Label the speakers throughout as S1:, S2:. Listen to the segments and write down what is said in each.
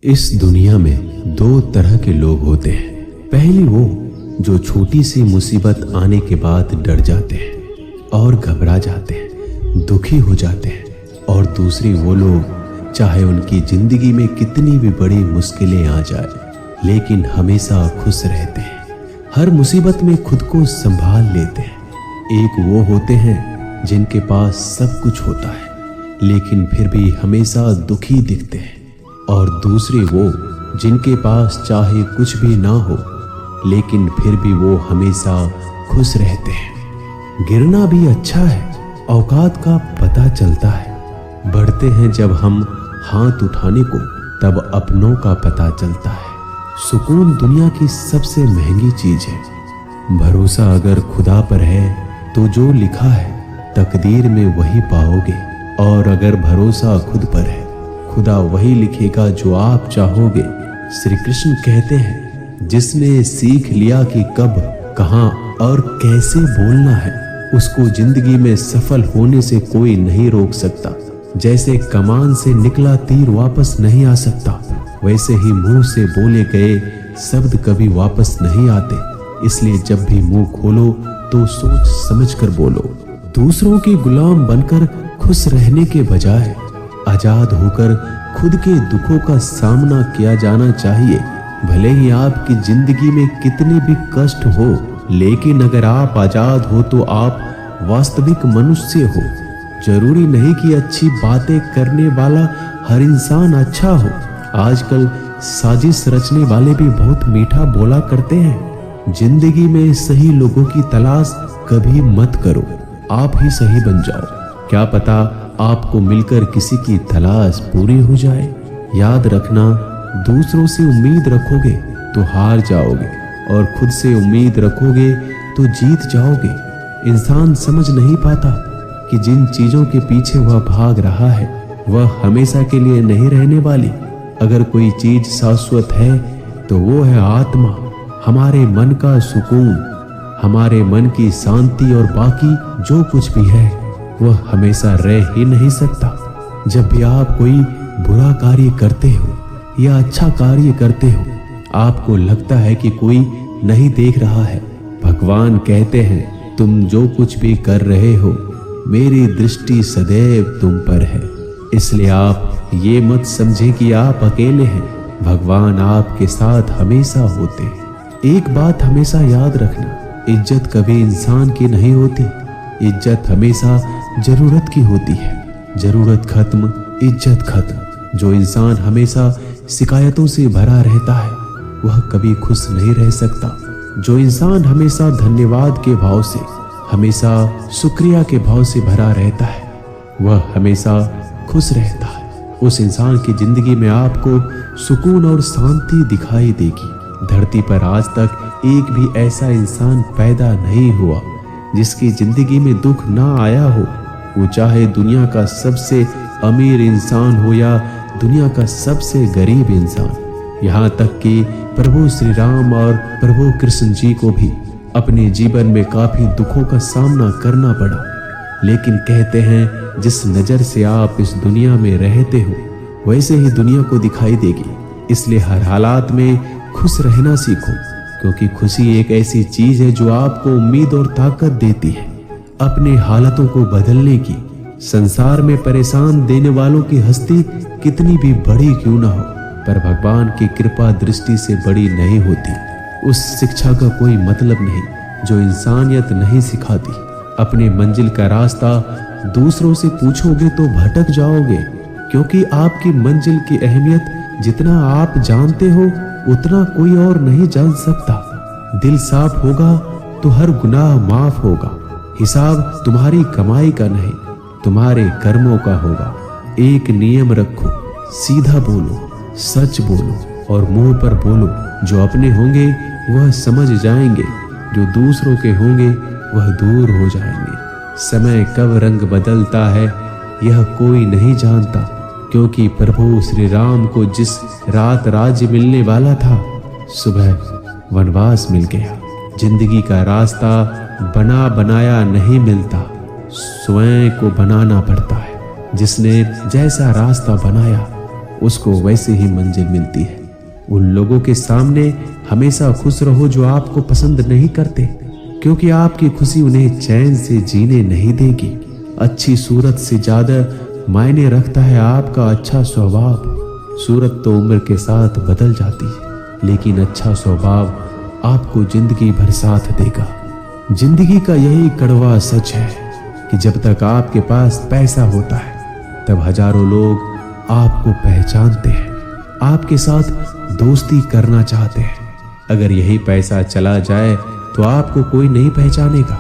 S1: इस दुनिया में दो तरह के लोग होते हैं। पहली वो जो छोटी सी मुसीबत आने के बाद डर जाते हैं और घबरा जाते हैं, दुखी हो जाते हैं। और दूसरी वो लोग चाहे उनकी जिंदगी में कितनी भी बड़ी मुश्किलें आ जाए लेकिन हमेशा खुश रहते हैं, हर मुसीबत में खुद को संभाल लेते हैं। एक वो होते हैं जिनके पास सब कुछ होता है लेकिन फिर भी हमेशा दुखी दिखते हैं, और दूसरे वो जिनके पास चाहे कुछ भी ना हो लेकिन फिर भी वो हमेशा खुश रहते हैं। गिरना भी अच्छा है, औकात का पता चलता है। बढ़ते हैं जब हम हाथ उठाने को तब अपनों का पता चलता है। सुकून दुनिया की सबसे महंगी चीज है। भरोसा अगर खुदा पर है तो जो लिखा है तकदीर में वही पाओगे, और अगर भरोसा खुद पर है खुदा वही लिखेगा जो आप चाहोगे। श्री कृष्ण कहते हैं, जिसने सीख लिया कि कब, कहां और कैसे बोलना है, उसको जिंदगी में सफल होने से कोई नहीं रोक सकता। जैसे कमान से निकला तीर वापस नहीं आ सकता, वैसे ही मुंह से बोले गए शब्द कभी वापस नहीं आते। इसलिए जब भी मुंह खोलो तो सोच समझकर बोलो। दूसरों के गुलाम बनकर खुश रहने के बजाय आजाद होकर खुद के दुखों का सामना किया जाना चाहिए। भले ही आपकी जिंदगी में कितने भी कष्ट हो, लेकिन अगर आप आजाद हो तो आप वास्तविक मनुष्य हो। जरूरी नहीं कि अच्छी बातें करने वाला हर इंसान अच्छा हो। आजकल साजिश रचने वाले भी बहुत मीठा बोला करते हैं। जिंदगी में सही लोगों की तलाश कभी मत करो, आप ही सही बन जाओ। क्या पता आपको मिलकर किसी की तलाश पूरी हो जाए। याद रखना, दूसरों से उम्मीद रखोगे तो हार जाओगे, और खुद से उम्मीद रखोगे तो जीत जाओगे। इंसान समझ नहीं पाता कि जिन चीजों के पीछे वह भाग रहा है वह हमेशा के लिए नहीं रहने वाली। अगर कोई चीज शाश्वत है तो वो है आत्मा, हमारे मन का सुकून, हमारे मन की शांति, और बाकी जो कुछ भी है वह हमेशा रह ही नहीं सकता। जब भी आप कोई बुरा कार्य करते हो या अच्छा कार्य करते हो, आपको लगता है कि कोई नहीं देख रहा है। भगवान कहते हैं, तुम जो कुछ भी कर रहे हो मेरी दृष्टि सदैव तुम पर है। इसलिए आप ये मत समझे कि आप अकेले हैं, भगवान आपके साथ हमेशा होते हैं। एक बात हमेशा याद रखना, इज्जत कभी इंसान की नहीं होती, इज्जत हमेशा जरूरत की होती है। जरूरत खत्म, इज्जत खत्म। जो इंसान हमेशा शिकायतों से भरा रहता है वह कभी खुश नहीं रह सकता। जो इंसान हमेशा धन्यवाद के भाव से, हमेशा शुक्रिया के भाव से भरा रहता है वह हमेशा खुश रहता है। उस इंसान की जिंदगी में आपको सुकून और शांति दिखाई देगी। धरती पर आज तक एक भी ऐसा इंसान पैदा नहीं हुआ जिसकी जिंदगी में दुख ना आया हो। वो चाहे दुनिया का सबसे अमीर इंसान हो या दुनिया का सबसे गरीब इंसान। यहाँ तक कि प्रभु श्री राम और प्रभु कृष्ण जी को भी अपने जीवन में काफी दुखों का सामना करना पड़ा, लेकिन कहते हैं जिस नजर से आप इस दुनिया में रहते हो वैसे ही दुनिया को दिखाई देगी। इसलिए हर हालात में खुश रहना सीखो, क्योंकि खुशी एक ऐसी चीज है जो आपको उम्मीद और ताकत देती है अपने हालातों को बदलने की। संसार में परेशान देने वालों की हस्ती कितनी भी बड़ी क्यों ना हो, पर भगवान की कृपा दृष्टि से बड़ी नहीं होती। उस शिक्षा का कोई मतलब नहीं जो इंसानियत नहीं सिखाती। अपने मंजिल का रास्ता दूसरों से पूछोगे तो भटक जाओगे, क्योंकि आपकी मंजिल की अहमियत जितना आप जानते हो उतना कोई और नहीं जान सकता। दिल साफ होगा तो हर गुनाह माफ होगा। हिसाब तुम्हारी कमाई का नहीं, तुम्हारे कर्मों का होगा। एक नियम रखो, सीधा बोलो, सच बोलो और मुंह पर बोलो। जो अपने होंगे वह समझ जाएंगे, जो दूसरों के होंगे वह दूर हो जाएंगे। समय कब रंग बदलता है यह कोई नहीं जानता, क्योंकि प्रभु श्री राम को जिस रात राज्य मिलने वाला था सुबह वनवास मिल गया। जिंदगी का रास्ता बना बनाया नहीं मिलता, स्वयं को बनाना पड़ता है। जिसने जैसा रास्ता बनाया उसको वैसे ही मंजिल मिलती है। उन लोगों के सामने हमेशा खुश रहो जो आपको पसंद नहीं करते, क्योंकि आपकी खुशी उन्हें चैन से जीने नहीं देगी। अच्छी सूरत से ज्यादा मायने रखता है आपका अच्छा स्वभाव। सूरत तो उम्र के साथ बदल जाती है, लेकिन अच्छा स्वभाव आपको जिंदगी भर साथ देगा। जिंदगी का यही कड़वा सच है कि जब तक आपके पास पैसा होता है तब हजारों लोग आपको पहचानते हैं, आपके साथ दोस्ती करना चाहते हैं। अगर यही पैसा चला जाए तो आपको कोई नहीं पहचानेगा।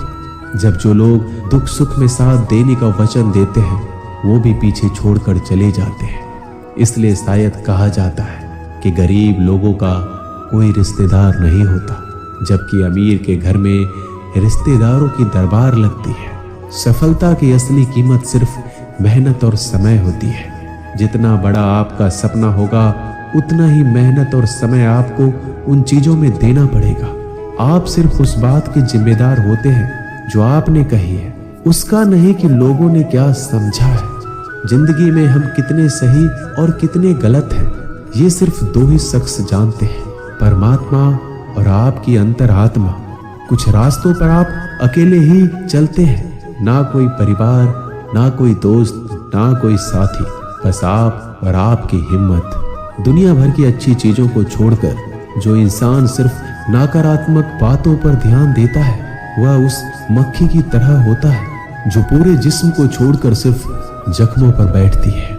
S1: जब जो लोग दुख सुख में साथ देने का वचन देते हैं वो भी पीछे छोड़कर चले जाते हैं। इसलिए शायद कहा जाता है कि गरीब लोगों का कोई रिश्तेदार नहीं होता, जबकि अमीर के घर में रिश्तेदारों की दरबार लगती है। सफलता की असली कीमत सिर्फ मेहनत और समय होती है। जितना बड़ा आपका सपना होगा उतना ही मेहनत और समय आपको उन चीजों में देना पड़ेगा। आप सिर्फ उस बात के जिम्मेदार होते हैं जो आपने कही है, उसका नहीं कि लोगों ने क्या समझा है। जिंदगी में हम कितने सही और कितने गलत हैं ये सिर्फ दो ही शख्स जानते हैं, परमात्मा और आपकी अंतरात्मा। कुछ रास्तों पर आप अकेले ही चलते हैं, ना कोई परिवार, ना कोई दोस्त, ना कोई साथी, बस आप और आपकी हिम्मत। दुनिया भर की अच्छी चीजों को छोड़कर जो इंसान सिर्फ नकारात्मक बातों पर ध्यान देता है वह उस मक्खी की तरह होता है जो पूरे जिस्म को छोड़कर सिर्फ जख्मों पर बैठती है।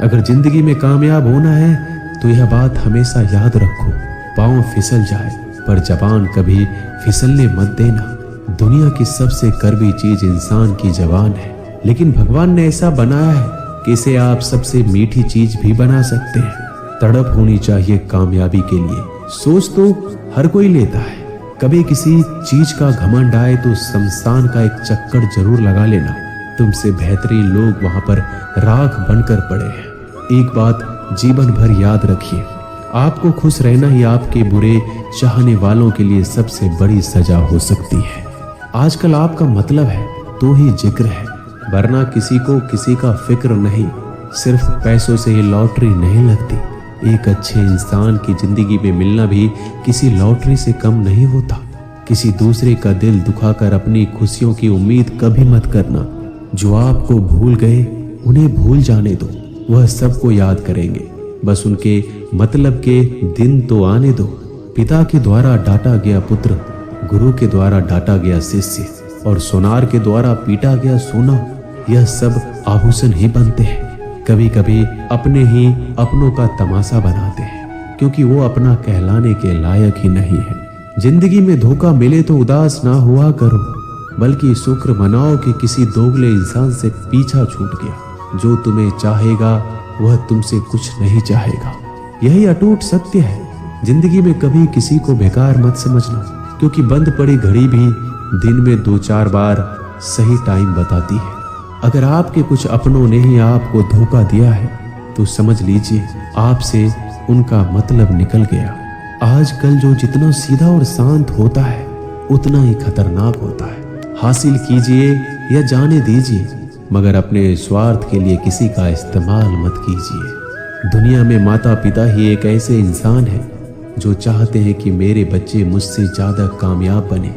S1: अगर जिंदगी में कामयाब होना है तो यह बात हमेशा याद रखो, पांव फिसल जाए पर जबान कभी फिसलने मत देना। दुनिया की सबसे कड़वी चीज इंसान की जबान है, लेकिन भगवान ने ऐसा बनाया है कि इसे आप सबसे मीठी चीज भी बना सकते हैं। तड़प होनी चाहिए कामयाबी के लिए। सोच तो हर कोई लेता है, कभी किसी चीज का घमंड आए तो शमशान का एक चक्कर जरूर लगा लेना। तुमसे बेहतरीन लोग वहां पर राख बनकर पड़े हैं। एक बात जीवन भर याद रखिए, आपको खुश रहना ही आपके बुरे चाहने वालों के लिए सबसे बड़ी सजा हो सकती है। आजकल आपका मतलब है तो ही जिक्र है, वरना किसी को किसी का फिक्र नहीं। सिर्फ पैसों से ही लॉटरी नहीं लगती। एक अच्छे इंसान की जिंदगी में मिलना भी किसी लॉटरी से कम नहीं होता। किसी दूसरे का दिल दुखाकर अपनी खुशियों की उम्मीद कभी मत करना। जो आपको भूल गए उन्हें भूल जाने दो, वह सबको याद करेंगे, बस उनके मतलब के दिन तो आने दो। पिता के द्वारा डांटा गया पुत्र, गुरु के द्वारा डांटा गया शिष्य और सोनार के द्वारा पीटा गया सोना, यह सब आभूषण ही बनते हैं। कभी कभी अपने ही अपनों का तमाशा बनाते हैं, क्योंकि वो अपना कहलाने के लायक ही नहीं है। जिंदगी में धोखा मिले तो उदास ना हुआ करो, बल्कि शुक्र मनाओ कि किसी दोगले इंसान से पीछा छूट गया। जो तुम्हें चाहेगा वह तुमसे कुछ नहीं चाहेगा, यही अटूट सत्य है। जिंदगी में कभी किसी को बेकार मत समझना, क्योंकि बंद पड़ी घड़ी भी दिन में 2-4 बार सही टाइम बताती है। अगर आपके कुछ अपनों ने ही आपको धोखा दिया है तो समझ लीजिए आपसे उनका मतलब निकल गया। आजकल जो जितना सीधा और शांत होता है उतना ही खतरनाक होता है। हासिल कीजिए या जाने दीजिए, मगर अपने स्वार्थ के लिए किसी का इस्तेमाल मत कीजिए। दुनिया में माता पिता ही एक ऐसे इंसान है जो चाहते हैं कि मेरे बच्चे मुझसे ज्यादा कामयाब बने,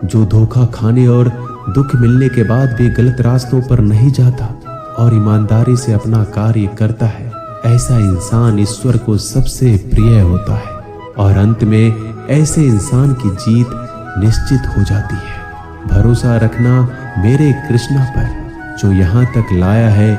S1: जो धोखा खाने और दुख मिलने के बाद भी गलत रास्तों पर नहीं जाता और ईमानदारी से अपना कार्य करता है। ऐसा इंसान ईश्वर को सबसे प्रिय होता है और अंत में ऐसे इंसान की जीत निश्चित हो जाती है। भरोसा रखना मेरे कृष्णा पर, जो यहाँ तक लाया है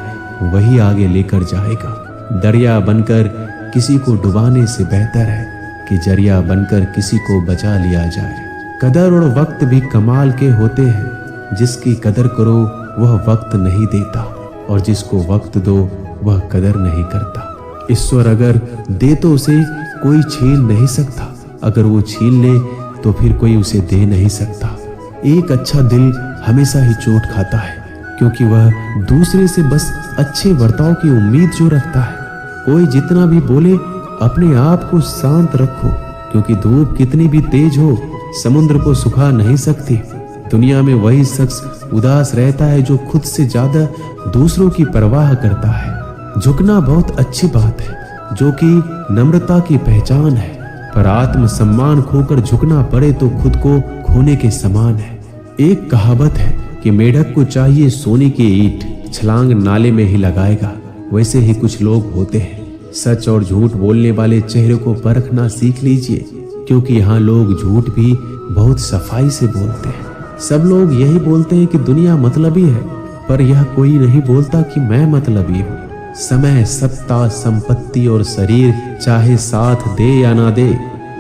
S1: वही आगे लेकर जाएगा। दरिया बनकर किसी को डुबाने से बेहतर है कि जरिया बनकर किसी को बचा लिया जाए। कदर और वक्त भी कमाल के होते हैं। जिसकी कदर करो वह वक्त नहीं देता और जिसको वक्त दो वह कदर नहीं करता। ईश्वर अगर दे तो उसे कोई छीन नहीं सकता, अगर वो छीन ले तो फिर कोई उसे दे नहीं सकता। एक अच्छा दिल हमेशा ही चोट खाता है, क्योंकि वह दूसरे से बस अच्छे बर्ताव की उम्मीद जो रखता है। कोई जितना भी बोले अपने आप को शांत रखो, क्योंकि धूप कितनी भी तेज हो समुद्र को सुखा नहीं सकती। दुनिया में वही शख्स उदास रहता है जो खुद से ज्यादा दूसरों की परवाह करता है। झुकना बहुत अच्छी बात है, जो कि नम्रता की पहचान है, पर आत्म सम्मान खोकर झुकना पड़े तो खुद को खोने के समान है। एक कहावत है कि मेढक को चाहिए सोने की ईंट, छलांग नाले में ही लगाएगा। वैसे ही कुछ लोग होते हैं। सच और झूठ बोलने वाले चेहरे को परखना सीख लीजिए, क्योंकि यहाँ लोग झूठ भी बहुत सफाई से बोलते हैं। सब लोग यही बोलते हैं कि दुनिया मतलबी है, पर यह कोई नहीं बोलता कि मैं मतलबी हूँ। समय, सत्ता, संपत्ति और शरीर चाहे साथ दे या ना दे,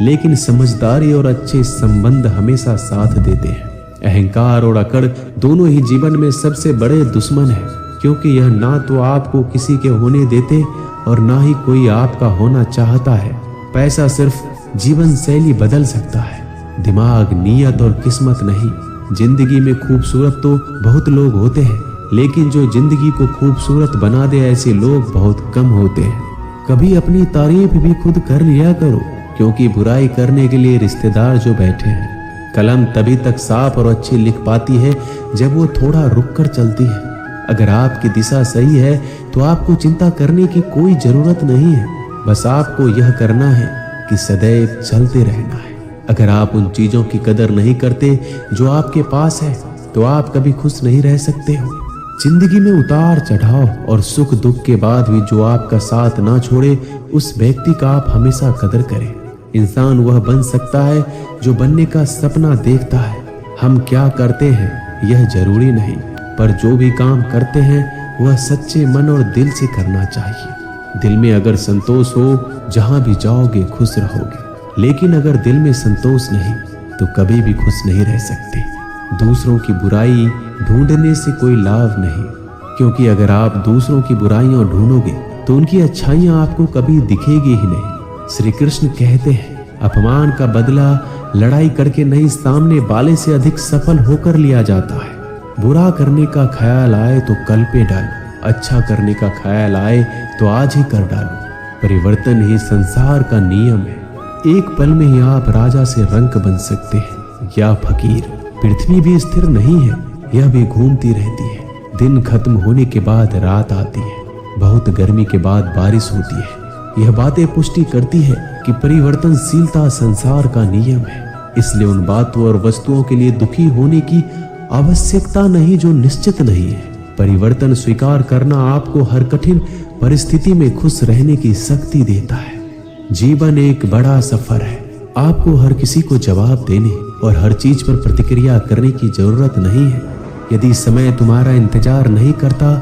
S1: लेकिन समझदारी और अच्छे संबंध हमेशा साथ देते हैं। अहंकार और अकड़ दोनों ही जीवन में सबसे बड़े दुश्मन है, क्योंकि यह ना तो आपको किसी के होने देते और ना ही कोई आपका होना चाहता है। पैसा सिर्फ जीवन शैली बदल सकता है, दिमाग, नीयत और किस्मत नहीं। जिंदगी में खूबसूरत तो बहुत लोग होते हैं, लेकिन जो जिंदगी को खूबसूरत बना दे ऐसे लोग बहुत कम होते हैं। कभी अपनी तारीफ भी खुद कर लिया करो, क्योंकि बुराई करने के लिए रिश्तेदार जो बैठे हैं। कलम तभी तक साफ और अच्छी लिख पाती है जब वो थोड़ा रुक कर चलती है। अगर आपकी दिशा सही है तो आपको चिंता करने की कोई जरूरत नहीं है। बस आपको यह करना है कि सदैव चलते रहना है। अगर आप उन चीजों की कदर नहीं करते जो आपके पास है, तो आप कभी खुश नहीं रह सकते हो। जिंदगी में उतार चढ़ाव और सुख दुख के बाद भी जो आपका साथ ना छोड़े, उस व्यक्ति का आप हमेशा कदर करें। इंसान वह बन सकता है जो बनने का सपना देखता है। हम क्या करते हैं यह जरूरी नहीं, पर जो भी काम करते हैं वह सच्चे मन और दिल से करना चाहिए। दिल में अगर संतोष हो, जहां भी जाओगे खुश रहोगे। लेकिन अगर दिल में संतोष नहीं तो कभी भी खुश नहीं रह सकते। दूसरों की बुराई ढूंढने से कोई लाभ नहीं, क्योंकि अगर आप दूसरों की बुराइयां ढूंढोगे तो उनकी अच्छाइयां आपको कभी दिखेगी ही नहीं। श्री कृष्ण कहते हैं, अपमान का बदला लड़ाई करके नहीं, सामने वाले से अधिक सफल होकर लिया जाता है। बुरा करने का ख्याल आए तो कल पे डालो, अच्छा करने का ख्याल आए तो आज ही कर डालो। परिवर्तन ही संसार का नियम है। एक पल में ही आप राजा से रंक बन सकते हैं या फकीर। पृथ्वी भी स्थिर नहीं है, यह भी घूमती रहती है। दिन खत्म होने के बाद रात आती है, बहुत गर्मी के बाद बारिश होती है। यह बातें पुष्टि करती है कि परिवर्तनशीलता संसार का नियम है। इसलिए उन बातों और वस्तुओं के लिए दुखी होने की आवश्यकता नहीं जो निश्चित नहीं है। परिवर्तन स्वीकार करना आपको हर कठिन परिस्थिति में खुश रहने की शक्ति देता है। जीवन एक बड़ा सफर है। आपको हर किसी को जवाब देने और हर चीज पर प्रतिक्रिया करने की जरूरत नहीं है। यदि समय तुम्हारा इंतजार नहीं करता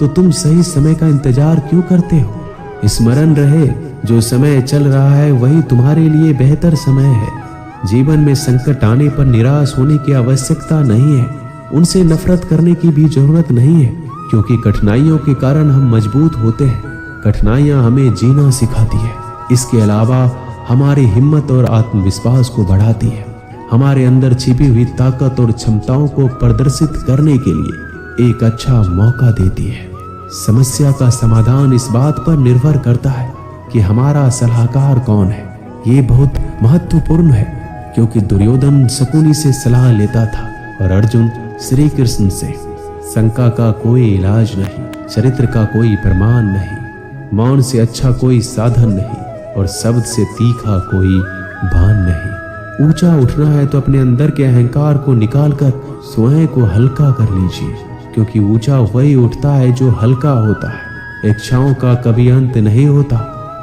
S1: तो तुम सही समय का इंतजार क्यों करते हो? स्मरण रहे, जो समय चल रहा है वही तुम्हारे लिए बेहतर समय है। जीवन में संकट आने पर निराश होने की आवश्यकता नहीं है। उनसे नफरत करने की भी जरूरत नहीं है, क्योंकि कठिनाइयों के कारण हम मजबूत होते हैं। कठिनाइयां हमें जीना सिखाती है। इसके अलावा हमारी हिम्मत और आत्मविश्वास को बढ़ाती है। हमारे अंदर छिपी हुई ताकत और क्षमताओं को प्रदर्शित करने के लिए एक अच्छा मौका देती है। समस्या का समाधान इस बात पर निर्भर करता है कि हमारा सलाहकार कौन है। ये बहुत महत्वपूर्ण है, क्योंकि दुर्योधन शकुनी से सलाह लेता था और अर्जुन श्री कृष्ण से। शंका का कोई इलाज नहीं, चरित्र का कोई प्रमाण नहीं, मौन से अच्छा कोई साधन नहीं और शब्द से तीखा कोई बाण नहीं। ऊंचा उठना है तो अपने अंदर के अहंकार को निकालकर स्वयं को हल्का कर लीजिए, क्योंकि ऊंचा वही उठता है जो हल्का होता है। इच्छाओं का कभी अंत नहीं होता।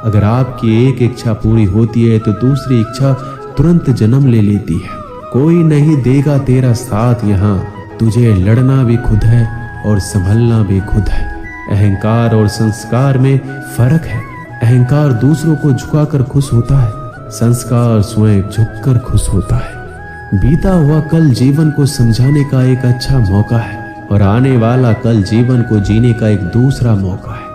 S1: अगर आपकी एक इच्छा पूरी होती है तो दूसरी इच्छा तुरंत जन्म ले लेती है। कोई नहीं देगा तेरा साथ यहाँ, तुझे लड़ना भी खुद है और संभलना भी खुद है। अहंकार और संस्कार में फर्क है। अहंकार दूसरों को झुकाकर खुश होता है, संस्कार स्वयं झुककर खुश होता है। बीता हुआ कल जीवन को समझाने का एक अच्छा मौका है और आने वाला कल जीवन को जीने का एक दूसरा मौका है।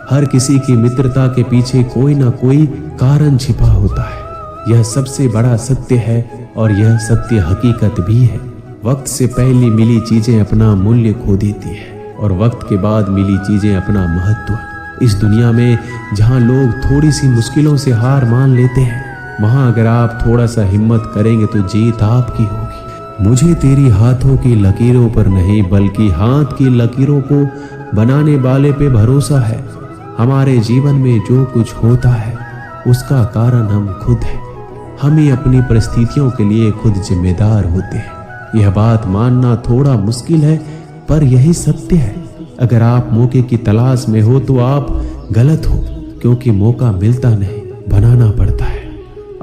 S1: हर किसी की मित्रता के पीछे कोई ना कोई कारण छिपा होता है। यह सबसे बड़ा सत्य है और यह सत्य हकीकत भी है। वक्त से पहले मिली चीजें अपना मूल्य खो देती है और वक्त के बाद मिली चीजें अपना महत्व। इस दुनिया में जहां लोग थोड़ी सी मुश्किलों से हार मान लेते हैं, वहां अगर आप थोड़ा सा हिम्मत करेंगे तो जीत आपकी होगी। मुझे तेरी हाथों की लकीरों पर नहीं, बल्कि हाथ की लकीरों को बनाने वाले पे भरोसा है। हमारे जीवन में जो कुछ होता है उसका कारण हम खुद हैं। हम ही अपनी परिस्थितियों के लिए खुद जिम्मेदार होते हैं। यह बात मानना थोड़ा मुश्किल है, पर यही सत्य है। अगर आप मौके की तलाश में हो तो आप गलत हो, क्योंकि मौका मिलता नहीं, बनाना पड़ता है।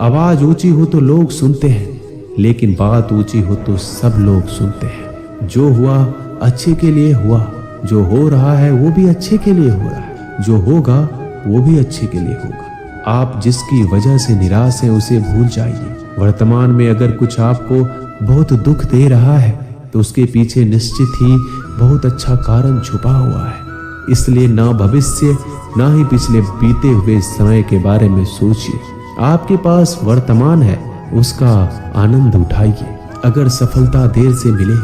S1: आवाज ऊंची हो तो लोग सुनते हैं, लेकिन बात ऊंची हो तो सब लोग सुनते हैं। जो हुआ अच्छे के लिए हुआ, जो हो रहा है वो भी अच्छे के लिए हो रहा है, जो होगा वो भी अच्छे के लिए होगा। आप जिसकी वजह से निराश हैं उसे भूल जाइए। वर्तमान में अगर कुछ आपको बहुत दुख दे रहा है तो उसके पीछे निश्चित ही बहुत अच्छा कारण छुपा हुआ है। इसलिए ना भविष्य ना ही पिछले बीते हुए समय के बारे में सोचिए। आपके पास वर्तमान है, उसका आनंद उठाइए। अगर सफलता देर से मिले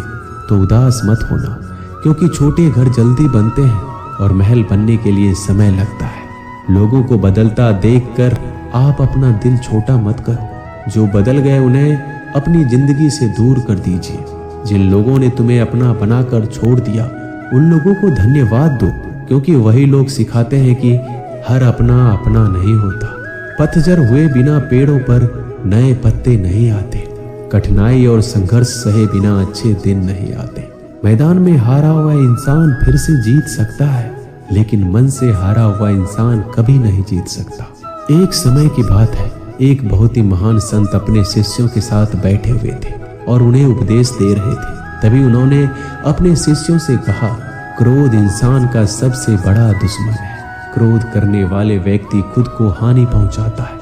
S1: तो उदास मत होना, क्योंकि छोटे घर जल्दी बनते हैं और महल बनने के लिए समय लगता है। लोगों को बदलता देखकर आप अपना दिल छोटा मत करो। जो बदल गए उन्हें अपनी जिंदगी से दूर कर दीजिए। जिन लोगों ने तुम्हें अपना बनाकर छोड़ दिया उन लोगों को धन्यवाद दो, क्योंकि वही लोग सिखाते हैं कि हर अपना अपना नहीं होता। पतझड़ हुए बिना पेड़ों पर नए पत्ते नहीं आते। कठिनाई और संघर्ष सहे बिना अच्छे दिन नहीं आते। मैदान में हारा हुआ इंसान फिर से जीत सकता है, लेकिन मन से हारा हुआ इंसान कभी नहीं जीत सकता। एक समय की बात है, एक बहुत ही महान संत अपने शिष्यों के साथ बैठे हुए थे और उन्हें उपदेश दे रहे थे। तभी उन्होंने अपने शिष्यों से कहा, क्रोध इंसान का सबसे बड़ा दुश्मन है। क्रोध करने वाले व्यक्ति खुद को हानि पहुंचाता है,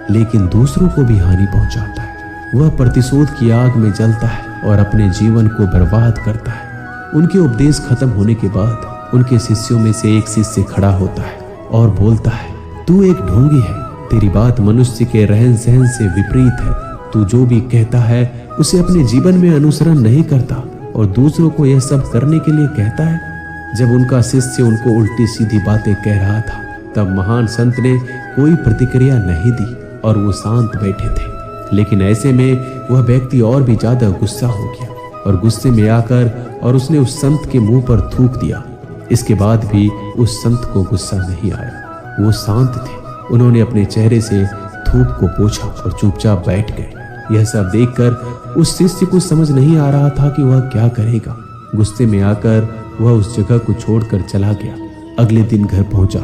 S1: लेकिन दूसरों को भी हानि पहुंचाता है। वह प्रतिशोध की आग में जलता है और अपने जीवन को बर्बाद करता है। उनके उपदेश खत्म होने के बाद उनके शिष्यों में से एक शिष्य खड़ा होता है और बोलता है, तू एक ढोंगी है। तेरी बात मनुष्य के रहन सहन से विपरीत है। तू जो भी कहता है उसे अपने जीवन में अनुसरण नहीं करता और दूसरों को यह सब करने के लिए कहता है। जब उनका शिष्य उनको उल्टी सीधी बातें कह रहा था, तब महान संत ने कोई प्रतिक्रिया नहीं दी और वो शांत बैठे थे। लेकिन ऐसे में वह व्यक्ति और भी ज्यादा गुस्सा हो गया और गुस्से में आकर और उसने उस संत के मुंह पर थूक दिया। इसके बाद भी उस संत को गुस्सा नहीं आया। वो शांत थे। उन्होंने अपने चेहरे से थूक को पोंछा और चुपचाप बैठ गए। यह सब देखकर उस शिष्य को समझ नहीं आ रहा था कि वह क्या करेगा। गुस्से में आकर वह उस जगह को छोड़कर चला गया। अगले दिन घर पहुंचा।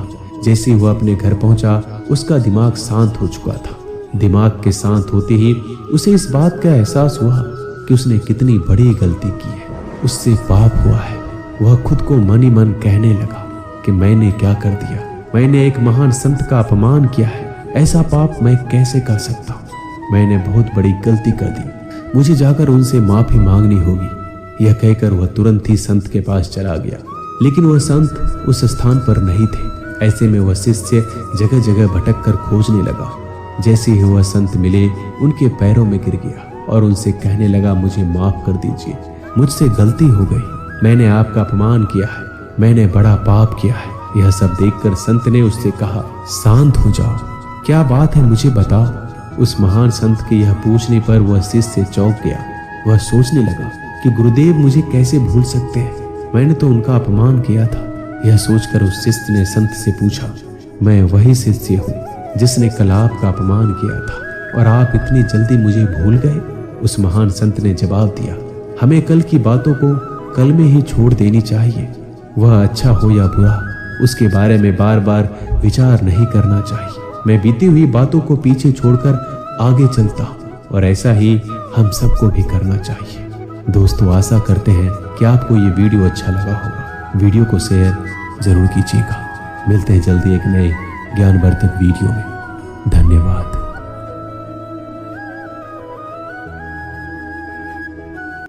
S1: जैसे वह अपने घर पहुंचा, उसका दिमाग शांत हो चुका था। दिमाग के शांत होते ही उसे इस बात का एहसास हुआ कि उसने कितनी बड़ी गलती की है। उससे पाप हुआ है। वह खुद को मन ही मन कहने लगा कि मैंने क्या कर दिया। मैंने एक महान संत का अपमान किया है। ऐसा पाप मैं कैसे कर सकता हूँ। मैंने बहुत बड़ी गलती कर दी। मुझे जाकर उनसे माफी मांगनी होगी। यह कहकर वह तुरंत ही संत के पास चला गया। लेकिन वह संत उस स्थान पर नहीं थे। ऐसे में वह शिष्य जगह जगह भटक कर खोजने लगा। जैसे ही वह संत मिले, उनके पैरों में गिर गया और उनसे कहने लगा, मुझे माफ कर दीजिए, मुझसे गलती हो गई। मैंने आपका अपमान किया है। मैंने बड़ा पाप किया है। यह सब देखकर संत ने उससे कहा, शांत हो जाओ, क्या बात है मुझे बताओ। उस महान संत के यह पूछने पर वह शिष्य चौंक गया। वह सोचने लगा कि गुरुदेव मुझे कैसे भूल सकते हैं। मैंने तो उनका अपमान किया था। यह सोचकर उस शिष्य ने संत से पूछा, मैं वही शिष्य हूँ जिसने कल आपका अपमान किया था और आप इतनी जल्दी मुझे भूल गए। उस महान संत ने जवाब दिया, हमें कल की बातों को कल में ही छोड़ देनी चाहिए। वह अच्छा हो या बुरा, उसके बारे में बार बार विचार नहीं करना चाहिए। मैं बीती हुई बातों को पीछे छोड़कर आगे चलता हूँ और ऐसा ही हम सबको भी करना चाहिए। दोस्तों, आशा करते हैं कि आपको ये वीडियो अच्छा लगा होगा। वीडियो को शेयर जरूर कीजिएगा। मिलते हैं जल्दी एक नए ज्ञानवर्धक वीडियो में। धन्यवाद।